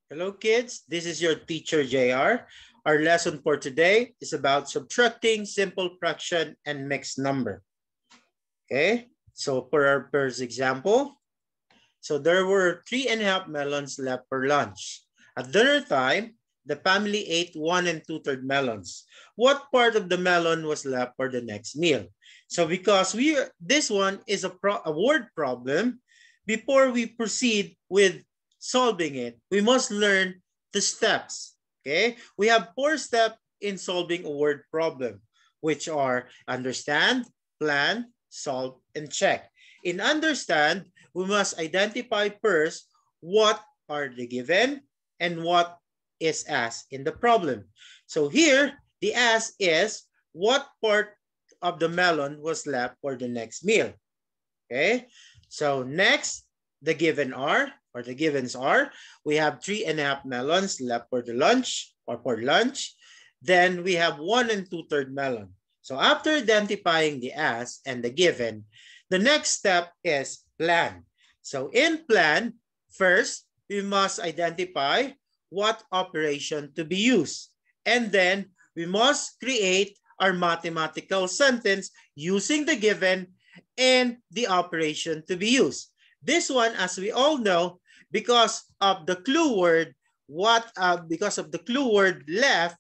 Hello kids, this is your teacher JR. Our lesson for today is about subtracting simple fraction and mixed number. Okay, so for our first example, so there were 3.5 melons left for lunch. At dinner time, the family ate 1 2/3 melons. What part of the melon was left for the next meal? So because this one is a word problem, before we proceed with solving it, we must learn the steps. Okay, we have 4 steps in solving a word problem, which are understand, plan, solve, and check. In understand, we must identify first what are the given and what is asked in the problem. So here, the ask is what part of the melon was left for the next meal. Okay, so next, the given are, or the givens are, we have 3.5 melons left for the lunch or for lunch. Then we have 1 2/3 melon. So after identifying the ask and the given, the next step is plan. So in plan, first, we must identify what operation to be used. And then we must create our mathematical sentence using the given and the operation to be used. This one, as we all know, because of the clue word, because of the clue word left,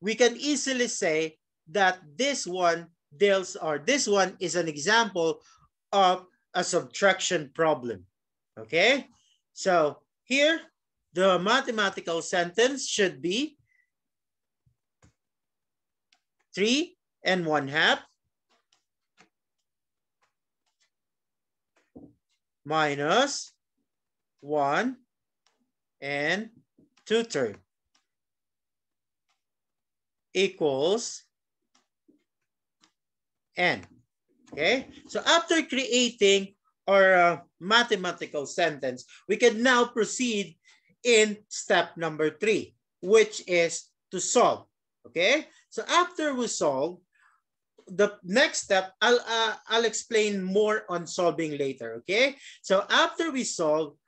we can easily say that this one is an example of a subtraction problem. Okay, so here the mathematical sentence should be 3.5 minus 1 2/3 equals n. Okay, so after creating our mathematical sentence, we can now proceed in step number 3, which is to solve. Okay, so after we solve, the next step, I'll explain more on solving later. Okay, so after we solve,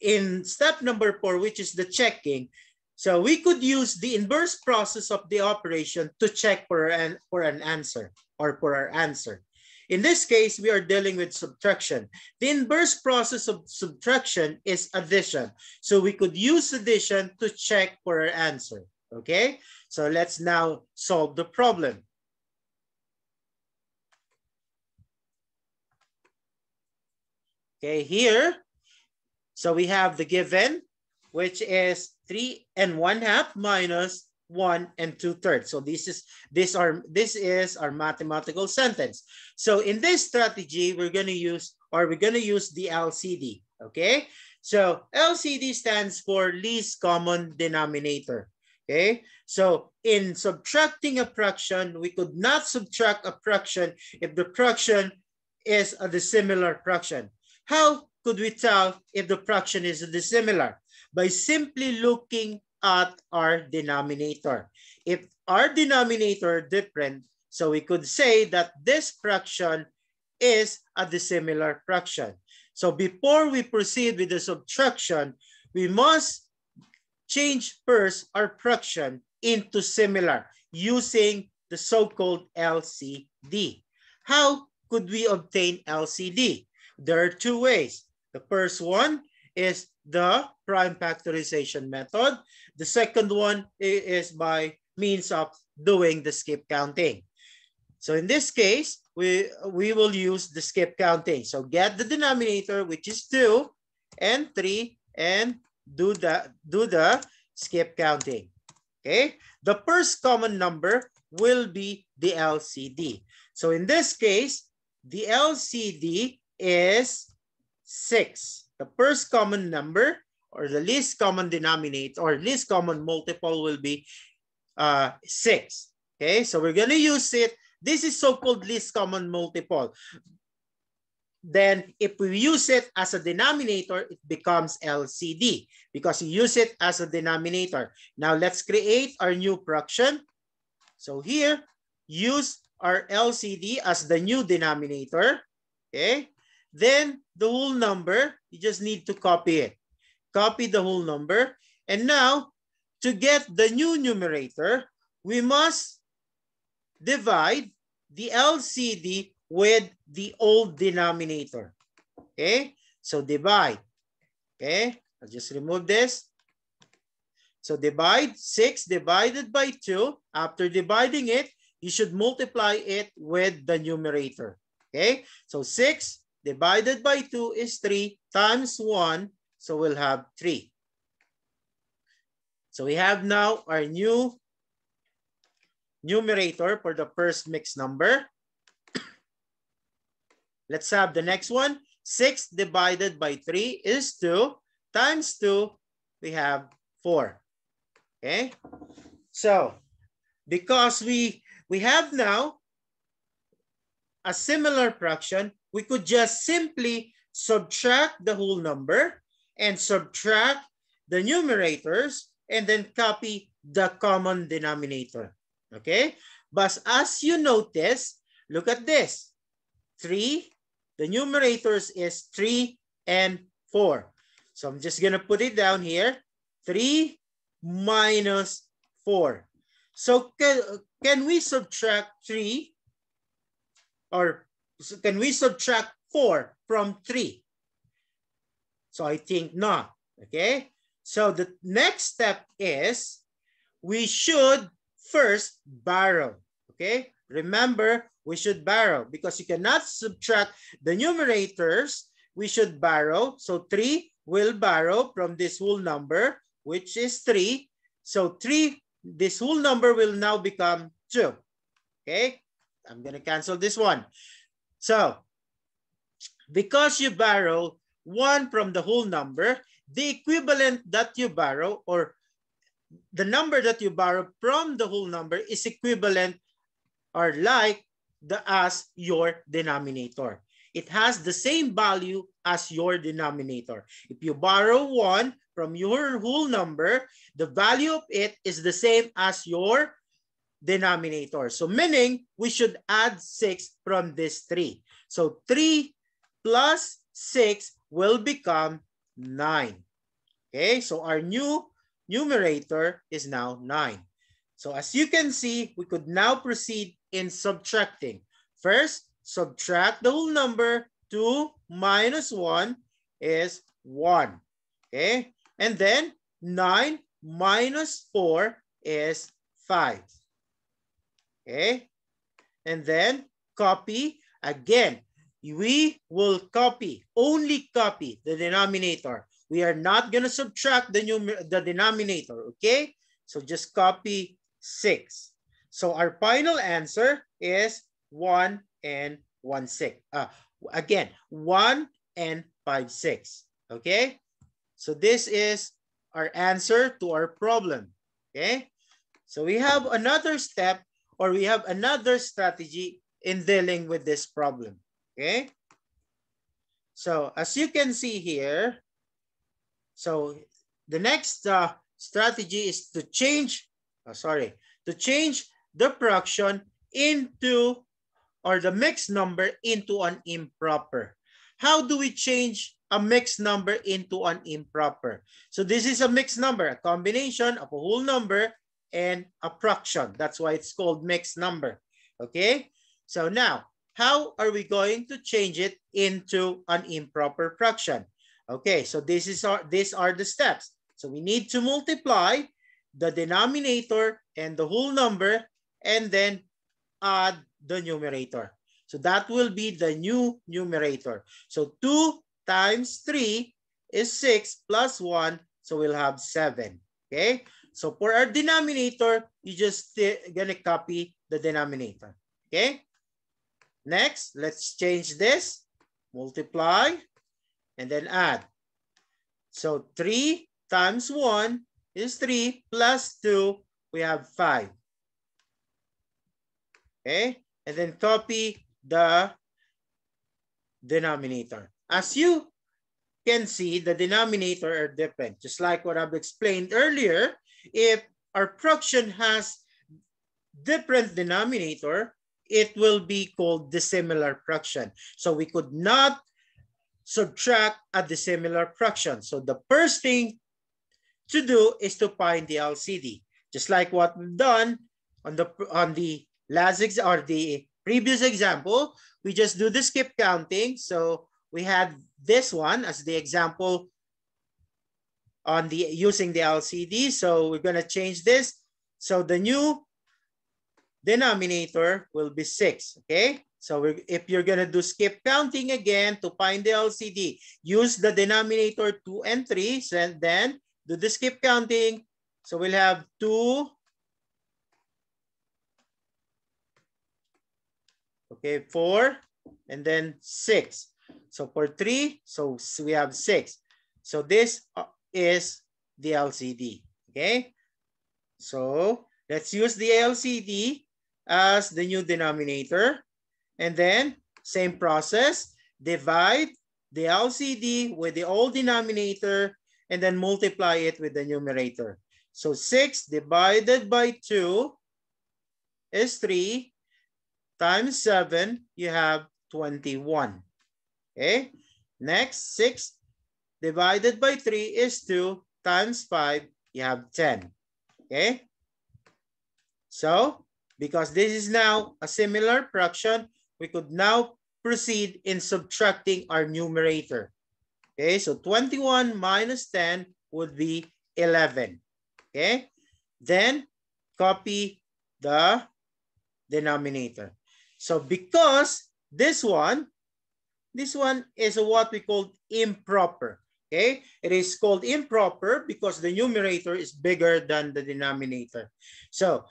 in step number 4, which is the checking, so we could use the inverse process of the operation to check for an answer or for our answer. In this case, we are dealing with subtraction. The inverse process of subtraction is addition. So we could use addition to check for our answer. Okay, so let's now solve the problem. Okay, here, so we have the given, which is 3.5 minus 1 2/3. So this is our mathematical sentence. So in this strategy, we're going to use the LCD. Okay, so LCD stands for least common denominator. Okay, so in subtracting a fraction, we could not subtract a fraction if the fraction is a dissimilar fraction. How could we tell if the fraction is dissimilar? By simply looking at our denominator. If our denominator different, so we could say that this fraction is a dissimilar fraction. So before we proceed with the subtraction, we must change first our fraction into similar using the so-called LCD. How could we obtain LCD? There are 2 ways. The first one is the prime factorization method. The second one is by means of doing the skip counting. So in this case, we will use the skip counting. So get the denominator, which is 2 and 3, and do the skip counting. Okay, the first common number will be the LCD. So in this case, the LCD is 6. The first common number, or the least common denominator, or least common multiple, will be 6. Okay, so we're going to use it. This is so-called least common multiple. Then if we use it as a denominator, it becomes LCD because you use it as a denominator. Now let's create our new fraction. So here, use our LCD as the new denominator. Okay, then the whole number, you just need to copy it. Copy the whole number. And now, to get the new numerator, we must divide the LCD with the old denominator. Okay, so divide. Okay, I'll just remove this. So divide 6 divided by 2. After dividing it, you should multiply it with the numerator. Okay, so 6 divided by 2 is 3 times 1. So we'll have 3. So we have now our new numerator for the first mixed number. Let's have the next one. 6 divided by 3 is 2. Times 2, we have 4. Okay, so because we have now a similar fraction, we could just simply subtract the whole number and subtract the numerators and then copy the common denominator. Okay, but as you notice, look at this. 3, the numerators is 3 and 4. So I'm just going to put it down here. 3 minus 4. So can we subtract 3 or can we subtract 4 from 3? So I think not. Okay. So the next step is we should first borrow. Okay. Remember, we should borrow because you cannot subtract the numerators. We should borrow. So 3 will borrow from this whole number, which is 3. So 3, this whole number will now become 2. Okay, I'm going to cancel this one. So because you borrow 1 from the whole number, the equivalent that you borrow or the number that you borrow from the whole number is equivalent or like as your denominator. It has the same value as your denominator. If you borrow 1 from your whole number, the value of it is the same as your denominator. So meaning we should add 6 from this 3. So 3 plus 6 will become 9. Okay, so our new numerator is now 9. So as you can see, we could now proceed in subtracting. First, subtract the whole number. 2 minus 1 is 1. Okay, and then 9 minus 4 is 5. Okay, and then copy again. We will copy, only copy the denominator. We are not going to subtract the denominator. Okay, so just copy 6. So our final answer is 1 and 1 6. Again, 1 and 5 6. Okay, so this is our answer to our problem. Okay, so we have another step or we have another strategy in dealing with this problem. Okay, so as you can see here, so the next strategy is to change, to change the fraction into or the mixed number into an improper. How do we change a mixed number into an improper? So this is a mixed number, a combination of a whole number and a fraction. That's why it's called mixed number. Okay, so now how are we going to change it into an improper fraction? Okay, so these are the steps. So we need to multiply the denominator and the whole number and then add the numerator. So that will be the new numerator. So 2 times 3 is 6 plus 1. So we'll have 7. Okay, so for our denominator, you just gonna copy the denominator. Okay, next, let's change this. Multiply and then add. So 3 times 1 is 3 plus 2, we have 5. Okay, and then copy the denominator. As you can see, the denominator are different. Just like what I've explained earlier, if our fraction has different denominator, it will be called dissimilar fraction. So we could not subtract a dissimilar fraction. So the first thing to do is to find the LCD. Just like what we've done on the last or the previous example, we just do the skip counting. So we had this one as the example on the using the LCD. So we're gonna change this. So the new denominator will be 6, okay? So if you're gonna do skip counting again to find the LCD, use the denominator 2 and 3, so then do the skip counting. So we'll have 2, okay, 4, and then 6. So for 3, so we have 6. So this is the LCD, okay? So let's use the LCD as the new denominator. And then same process, divide the LCD with the old denominator and then multiply it with the numerator. So 6 divided by 2 is 3 times 7, you have 21. Okay, next 6 divided by 3 is 2 times 5, you have 10. Okay, so because this is now a similar fraction, we could now proceed in subtracting our numerator. Okay, so 21 minus 10 would be 11. Okay, then copy the denominator. So because this one is what we call improper. Okay, it is called improper because the numerator is bigger than the denominator. So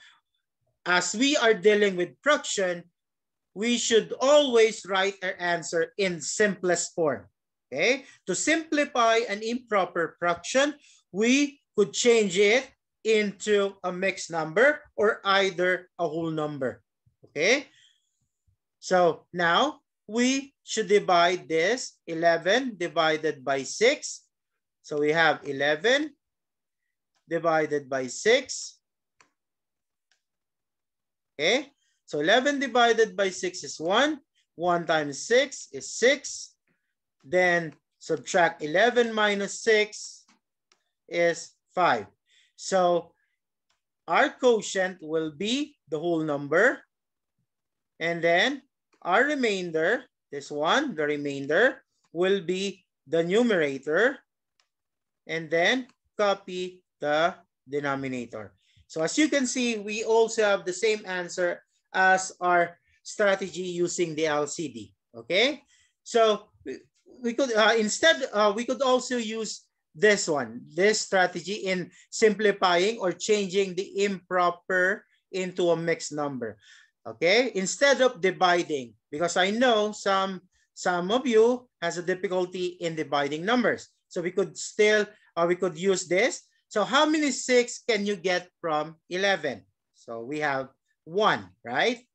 as we are dealing with fraction, we should always write our answer in simplest form. Okay, to simplify an improper fraction, we could change it into a mixed number or either a whole number. Okay, so now we should divide this 11 divided by 6. So we have 11 divided by 6. Okay, so 11 divided by 6 is 1. 1 times 6 is 6. Then subtract 11 minus 6 is 5. So our quotient will be the whole number. And then our remainder, this one, the remainder, will be the numerator. And then copy the denominator. So as you can see, we also have the same answer as our strategy using the LCD. Okay, so we could we could also use this one, this strategy in simplifying or changing the improper into a mixed number. Okay, instead of dividing, because I know some of you has a difficulty in dividing numbers. So we could still, we could use this. So how many 6 can you get from 11? So we have 1, right?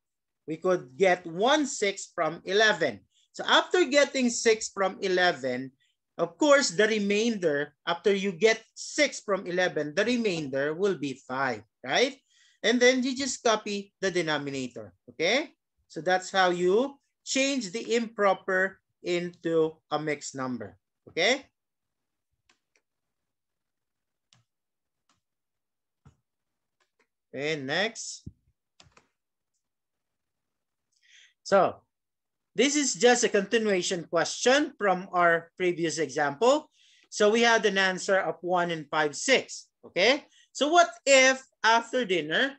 We could get 1 6 from 11. So after getting 6 from 11, of course, the remainder, after you get 6 from 11, the remainder will be 5, right? And then you just copy the denominator, okay? So that's how you change the improper into a mixed number, okay? Okay, next. So this is just a continuation question from our previous example. So we had an answer of 1 and 5, 6, okay? So what if after dinner,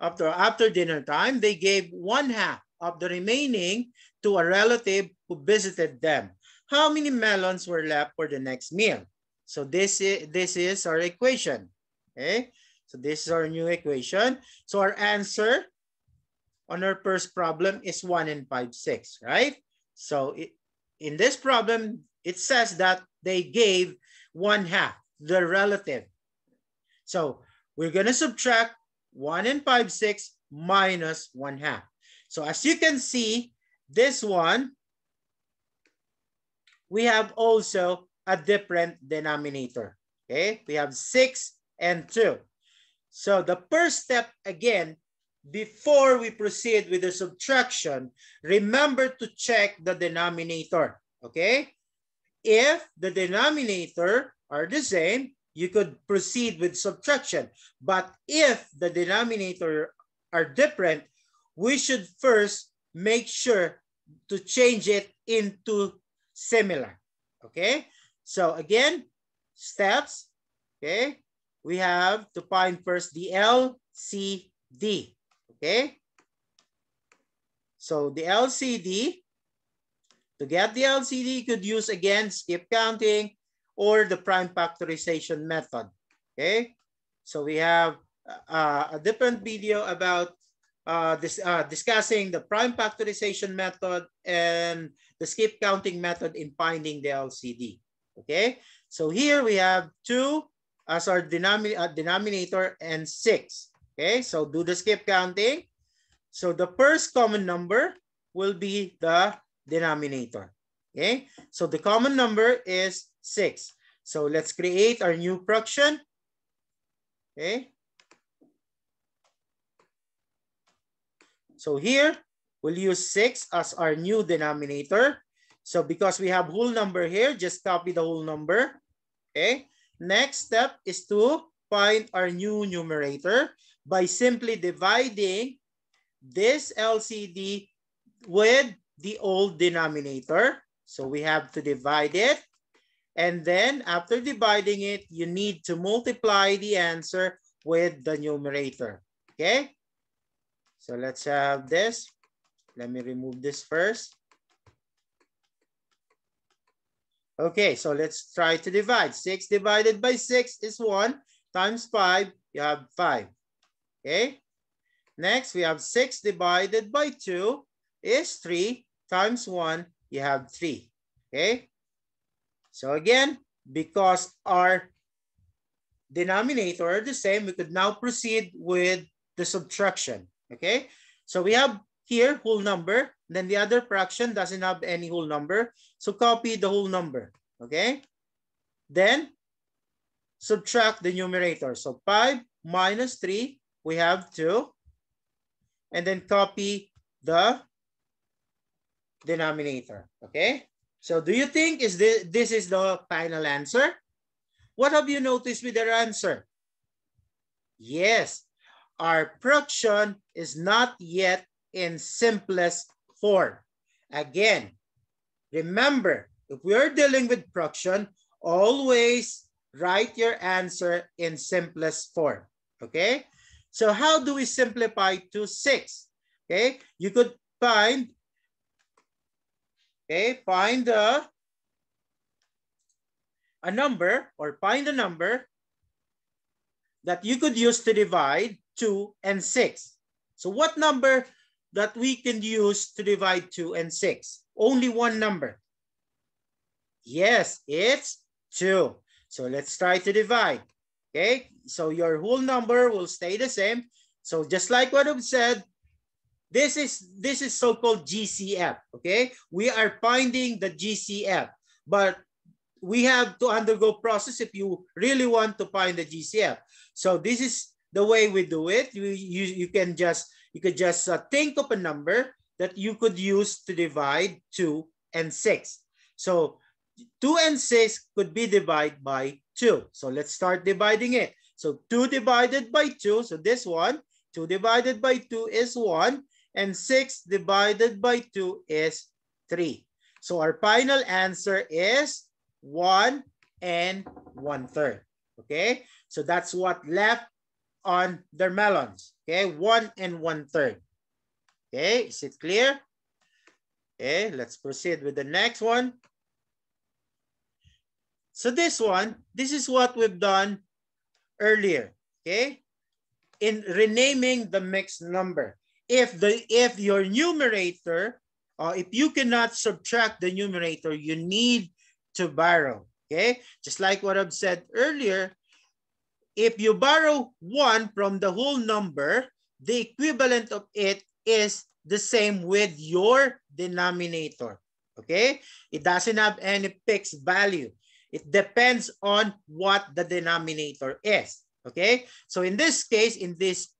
after dinner time, they gave 1/2 of the remaining to a relative who visited them? How many melons were left for the next meal? So this is our equation, okay? So this is our new equation. So our answer on our first problem is 1 and 5, 6, right? So in this problem, it says that they gave 1/2, the relative. So we're going to subtract 1 and 5, 6 minus 1/2. So as you can see, this one, we have also a different denominator. Okay, we have 6 and 2. So the first step, again, before we proceed with the subtraction, remember to check the denominator, okay? If the denominator are the same, you could proceed with subtraction. But if the denominator are different, we should first make sure to change it into similar. Okay, so again, steps. Okay, we have to find first the LCD. Okay, so the LCD, to get the LCD, you could use again skip counting or the prime factorization method. Okay, so we have a different video about discussing the prime factorization method and the skip counting method in finding the LCD. Okay, so here we have 2 as our denominator and 6. Okay, so do the skip counting. So the first common number will be the denominator. Okay, so the common number is 6. So let's create our new fraction. Okay, so here we'll use 6 as our new denominator. So because we have whole number here, just copy the whole number. Okay, next step is to find our new numerator by simply dividing this LCD with the old denominator. So we have to divide it. And then after dividing it, you need to multiply the answer with the numerator. Okay, so let's have this. Let me remove this first. Okay, so let's try to divide. 6 divided by 6 is 1 times 5, you have 5. Okay, next we have 6 divided by 2 is 3 times 1, you have 3. Okay, so again, because our denominator are the same, we could now proceed with the subtraction. Okay, so we have here whole number, then the other fraction doesn't have any whole number, so copy the whole number. Okay, then subtract the numerator. So 5 minus 3, we have 2, and then copy the denominator. Okay, so do you think this is the final answer? What have you noticed with our answer? Yes, our fraction is not yet in simplest form. Again, remember, if we are dealing with fraction, always write your answer in simplest form. Okay, so how do we simplify to 6? Okay, you could find, find a number, or find a number that you could use to divide 2 and 6. So what number that we can use to divide 2 and 6? Only one number. Yes, it's 2. So let's try to divide. Okay, so your whole number will stay the same. So just like what I've said, this is so-called GCF. Okay, we are finding the GCF, but we have to undergo process if you really want to find the GCF. So this is the way we do it. You could just think of a number that you could use to divide 2 and 6. So 2 and 6 could be divided by 2. So let's start dividing it. So 2 divided by 2, so this one, 2 divided by 2 is 1, and 6 divided by 2 is 3. So our final answer is 1 and 1/3. Okay, so that's what left on their melons. Okay, 1 and 1/3. Okay, is it clear? Okay, let's proceed with the next one. So this one, this is what we've done earlier. Okay, in renaming the mixed number. If your numerator, if you cannot subtract the numerator, you need to borrow. Okay, just like what I've said earlier, if you borrow 1 from the whole number, the equivalent of it is the same with your denominator. Okay, it doesn't have any fixed value. It depends on what the denominator is. Okay, so in this case, in this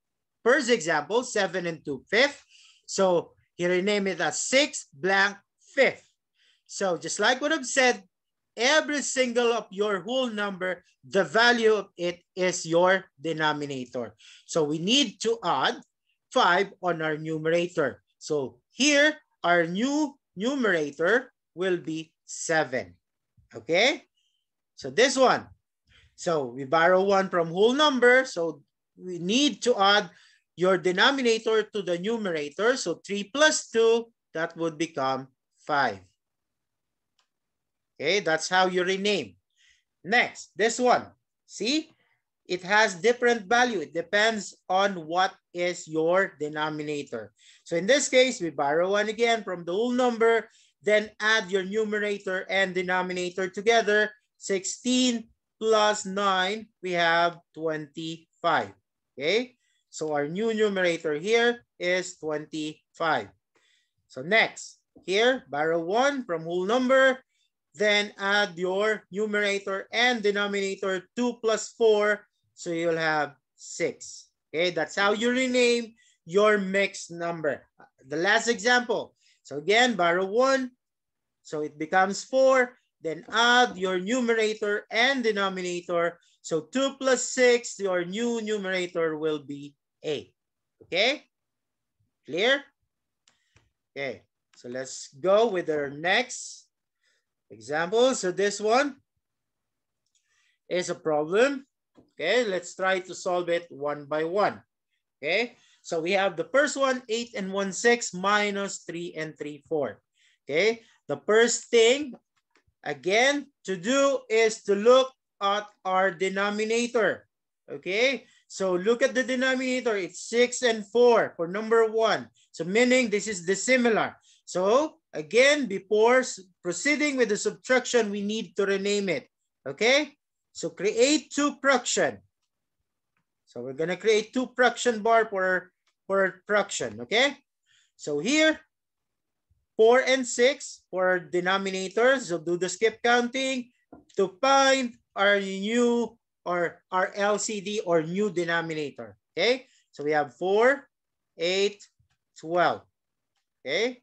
first example, 7 and 2/5. So he renamed it as 6 blank 5th. So just like what I've said, every single of your whole number, the value of it is your denominator. So we need to add 5 on our numerator. So here, our new numerator will be 7. Okay? So this one. So we borrow 1 from whole number. So we need to add your denominator to the numerator. So 3 plus 2, that would become 5. Okay, that's how you rename. Next, this one. See, it has different value. It depends on what is your denominator. So in this case, we borrow 1 again from the whole number, then add your numerator and denominator together. 16 plus 9, we have 25. Okay, so our new numerator here is 25. So next, here, borrow 1 from whole number, then add your numerator and denominator. 2 plus 4, so you'll have 6. Okay, that's how you rename your mixed number. The last example. So again, borrow 1, so it becomes 4. Then add your numerator and denominator. So 2 plus 6, your new numerator will be 8. Okay, clear? Okay, so let's go with our next example. So this one is a problem. Okay, let's try to solve it one by one. Okay, so we have the first one, 8 and 1, 6 minus 3 and 3, 4. Okay, the first thing again to do is to look at our denominator. Okay, so look at the denominator. It's 6 and 4 for number 1. So meaning this is dissimilar. So again, before proceeding with the subtraction, we need to rename it. Okay, so create 2 fraction. So we're gonna create 2 fraction bar for fraction. Okay, so here 4 and 6 for denominator. So do the skip counting to find our new or our LCD or new denominator. Okay, so we have 4, 8, 12. Okay,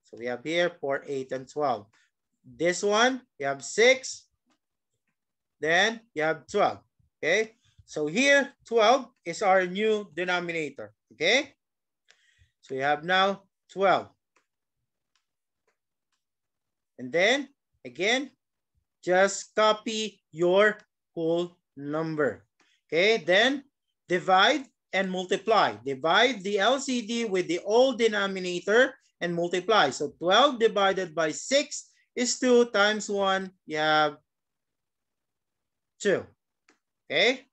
so we have here 4, 8, and 12. This one, you have 6, then you have 12. Okay, so here 12 is our new denominator. Okay, so you have now 12. And then again, just copy your whole number. Okay, then divide and multiply. Divide the LCD with the old denominator and multiply. So 12 divided by 6 is 2 times 1, you have 2. Okay,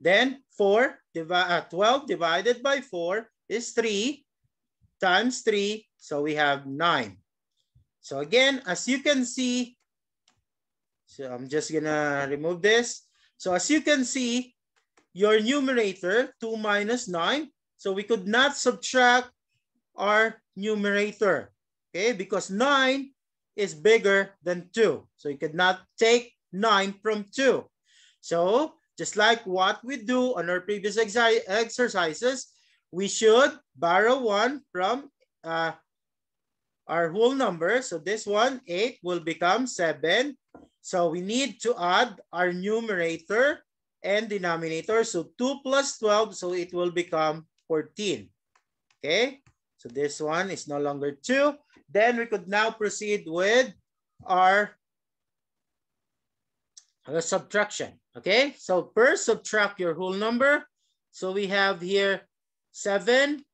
then 12 divided by 4 is 3 times 3, so we have 9. So again, as you can see, so I'm just gonna remove this. So as you can see, your numerator, 2 minus 9, so we could not subtract our numerator, okay? Because 9 is bigger than 2. So you could not take 9 from 2. So just like what we do on our previous exercises, we should borrow 1 from our whole number. So this one, 8, will become 7. So we need to add our numerator and denominator. So 2 plus 12, so it will become 14. Okay, so this one is no longer 2. Then we could now proceed with our subtraction. Okay, so first subtract your whole number. So we have here 7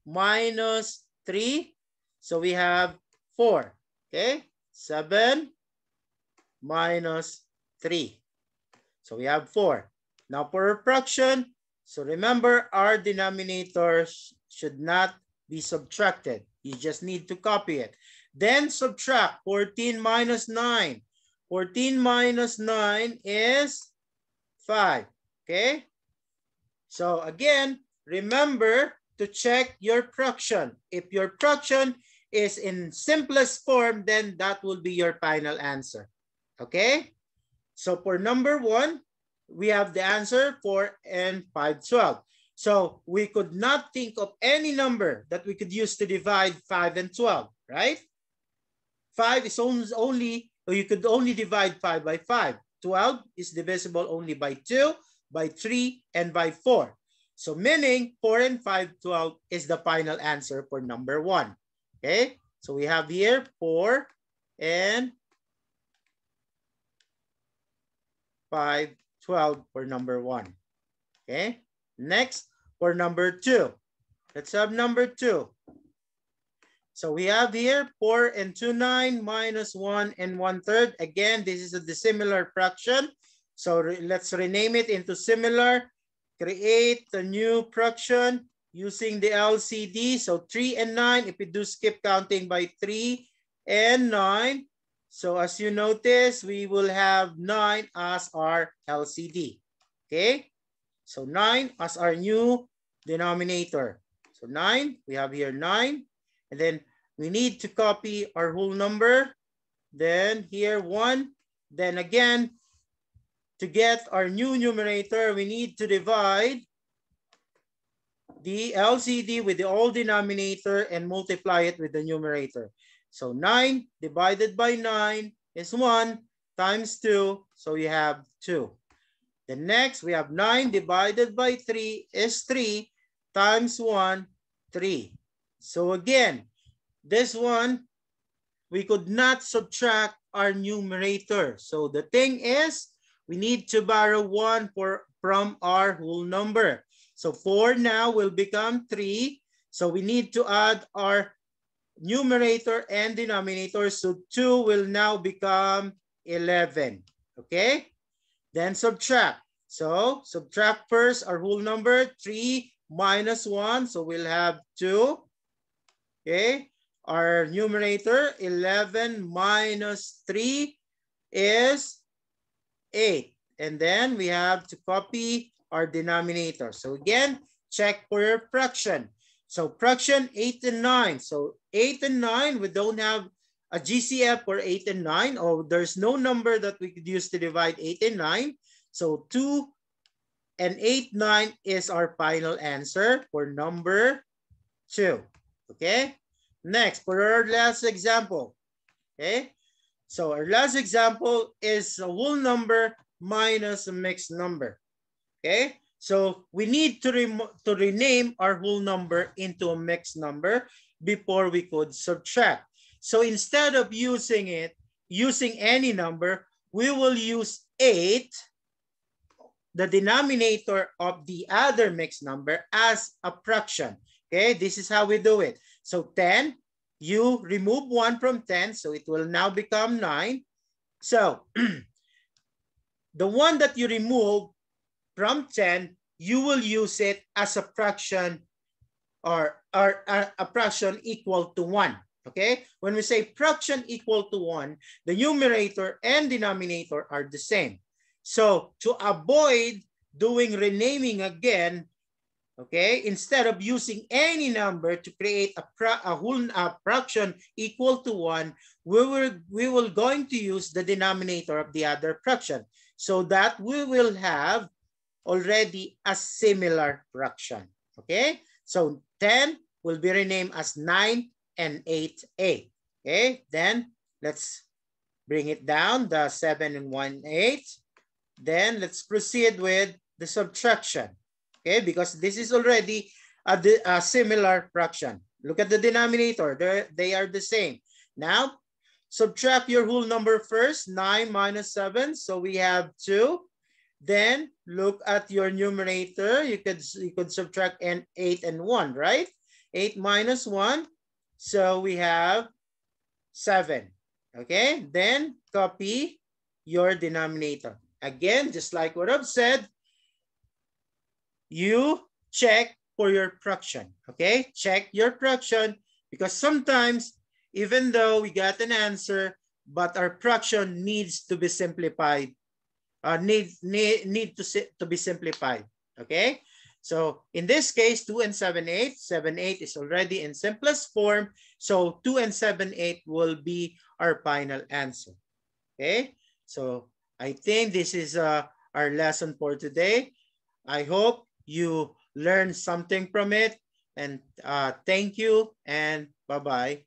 minus 3. So we have 4. Okay, 7 minus 3. So we have 4. Now for a fraction, so remember our denominator should not be subtracted. You just need to copy it. Then subtract 14 minus 9. 14 minus 9 is 5. Okay, so again, remember to check your fraction. If your fraction is in simplest form, then that will be your final answer. Okay, so for number 1, we have the answer 4 and 5, 12. So we could not think of any number that we could use to divide 5 and 12, right? 5 is only So you could only divide 5 by 5. 12 is divisible only by 2, by 3, and by 4. So meaning 4 and 5, 12 is the final answer for number 1. Okay, so we have here 4 and 5, 12 for number 1. Okay, next for number 2. Let's have number 2. So we have here 4 and 2, 9 minus 1 and 1/3. Again, this is a dissimilar fraction. So let's rename it into similar. Create a new fraction using the LCD. So 3 and 9, if we do skip counting by 3 and 9. So as you notice, we will have 9 as our LCD. Okay, so 9 as our new denominator. So 9, we have here 9. And then we need to copy our whole number. Then here 1. Then again, to get our new numerator, we need to divide the LCD with the old denominator and multiply it with the numerator. So 9 divided by 9 is 1 times 2. So you have 2. The next, we have 9 divided by 3 is 3 times 1, 3. So again, this one, we could not subtract our numerator. So the thing is, we need to borrow 1 from our whole number. So 4 now will become 3. So we need to add our numerator and denominator. So 2 will now become 11. Okay? Then subtract. So subtract first our whole number, 3 minus 1. So we'll have 2. Okay? Our numerator, 11 minus 3 is 8. And then we have to copy our denominator. So again, check for your fraction. So fraction 8 and 9. So 8 and 9, we don't have a GCF for 8 and 9. Or there's no number that we could use to divide 8 and 9. So 2 and 8, 9 is our final answer for number 2. Okay? Next, for our last example. Okay? So our last example is a whole number minus a mixed number. Okay? So we need to rename our whole number into a mixed number before we could subtract. So instead of using any number, we will use 8, the denominator of the other mixed number, as a fraction. Okay, this is how we do it. So 10, you remove 1 from 10, so it will now become 9. So the one that you remove from 10, you will use it as a fraction or a fraction equal to 1. Okay, when we say fraction equal to 1, the numerator and denominator are the same. So to avoid doing renaming again, okay, instead of using any number to create a fraction equal to 1, we will going to use the denominator of the other fraction, so that we will have already a similar fraction. Okay, so 10 will be renamed as 9 and 8a. Okay, then let's bring it down, the 7 and 1/8. Then let's proceed with the subtraction. Okay, because this is already a similar fraction. Look at the denominator, they are the same. Now, subtract your whole number first, 9 minus 7, so we have 2. Then look at your numerator, you could subtract 8 and 1, right? 8 minus 1, so we have 7. Okay, then copy your denominator. Again, just like what I've said, you check for your fraction, okay? Check your fraction, because sometimes, even though we got an answer, but our fraction needs to be simplified, need to be simplified, okay? So in this case, 2 and 7/8, 7/8 is already in simplest form, so 2 and 7/8 will be our final answer, okay? So I think this is our lesson for today. I hope you learned something from it, and thank you and bye-bye.